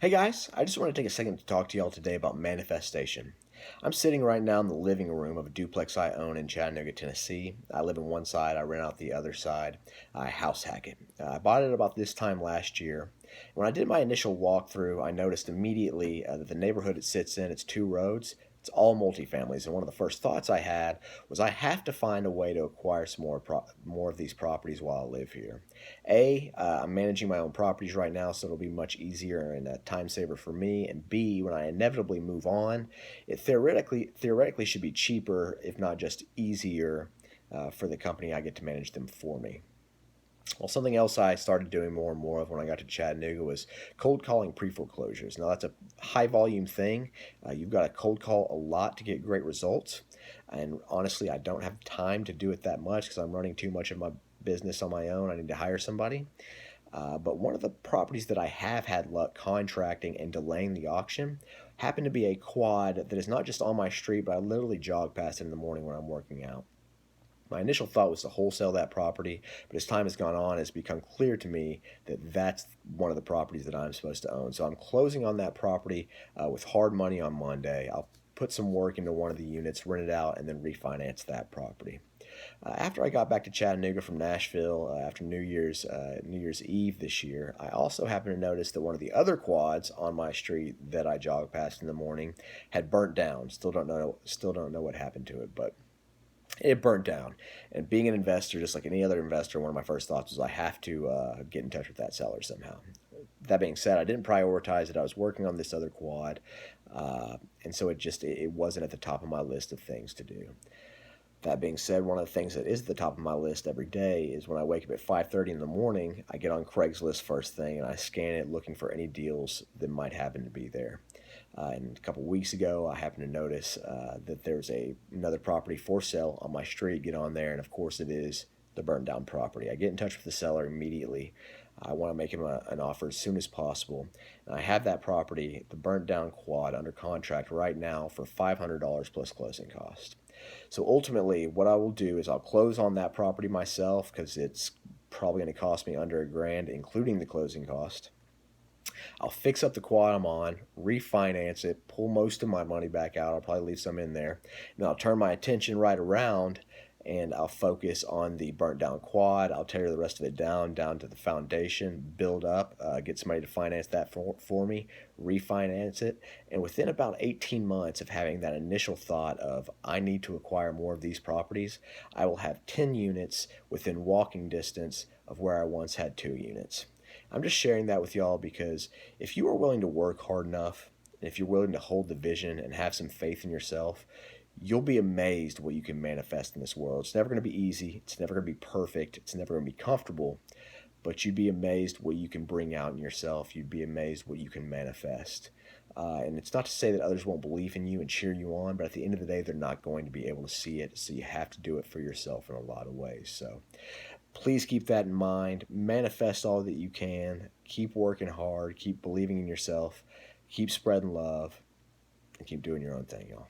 Hey guys, I just want to take a second to talk to y'all today about manifestation. I'm sitting right now in the living room of a duplex I own in Chattanooga, Tennessee. I live in one side, I rent out the other side. I house hack it. I bought it about this time last year. When I did my initial walkthrough, I noticed immediately that the neighborhood it sits in, it's two roads. It's all multifamilies, and one of the first thoughts I had was I have to find a way to acquire some more of these properties while I live here. I'm managing my own properties right now, so it'll be much easier and a time saver for me. And B, when I inevitably move on, it theoretically should be cheaper, if not just easier, for the company I get to manage them for me. Well, something else I started doing more and more of when I got to Chattanooga was cold calling pre-foreclosures. Now, that's a high volume thing. You've got to cold call a lot to get great results. And honestly, I don't have time to do it that much because I'm running too much of my business on my own. I need to hire somebody. But one of the properties that I have had luck contracting and delaying the auction happened to be a quad that is not just on my street, but I literally jog past it in the morning when I'm working out. My initial thought was to wholesale that property, but as time has gone on, it's become clear to me that that's one of the properties that I'm supposed to own. So I'm closing on that property with hard money on Monday. I'll put some work into one of the units, rent it out, and then refinance that property. After I got back to Chattanooga from Nashville after New Year's Eve this year, I also happened to notice that one of the other quads on my street that I jog past in the morning had burnt down. Still don't know what happened to it, but it burnt down. And being an investor, just like any other investor, one of my first thoughts was I have to get in touch with that seller somehow. That being said, I didn't prioritize it. I was working on this other quad, and so it wasn't at the top of my list of things to do. That being said, one of the things that is at the top of my list every day is when I wake up at 5:30 in the morning, I get on Craigslist first thing and I scan it looking for any deals that might happen to be there. And a couple weeks ago, I happened to notice that there's another property for sale on my street. Get on there, and of course, it is the burned down property. I get in touch with the seller immediately. I want to make him an offer as soon as possible. And I have that property, the burnt down quad, under contract right now for $500 plus closing cost. So ultimately, what I will do is I'll close on that property myself because it's probably going to cost me under $1,000, including the closing cost. I'll fix up the quad I'm on, refinance it, pull most of my money back out. I'll probably leave some in there. And I'll turn my attention right around and I'll focus on the burnt down quad. I'll tear the rest of it down to the foundation, build up, get somebody to finance that for me, refinance it. And within about 18 months of having that initial thought of I need to acquire more of these properties, I will have 10 units within walking distance of where I once had 2 units. I'm just sharing that with y'all because if you are willing to work hard enough, and if you're willing to hold the vision and have some faith in yourself, you'll be amazed what you can manifest in this world. It's never going to be easy. It's never going to be perfect. It's never going to be comfortable. But you'd be amazed what you can bring out in yourself. You'd be amazed what you can manifest. And it's not to say that others won't believe in you and cheer you on, but at the end of the day, they're not going to be able to see it. So you have to do it for yourself in a lot of ways. So please keep that in mind. Manifest all that you can. Keep working hard. Keep believing in yourself. Keep spreading love. And keep doing your own thing, y'all.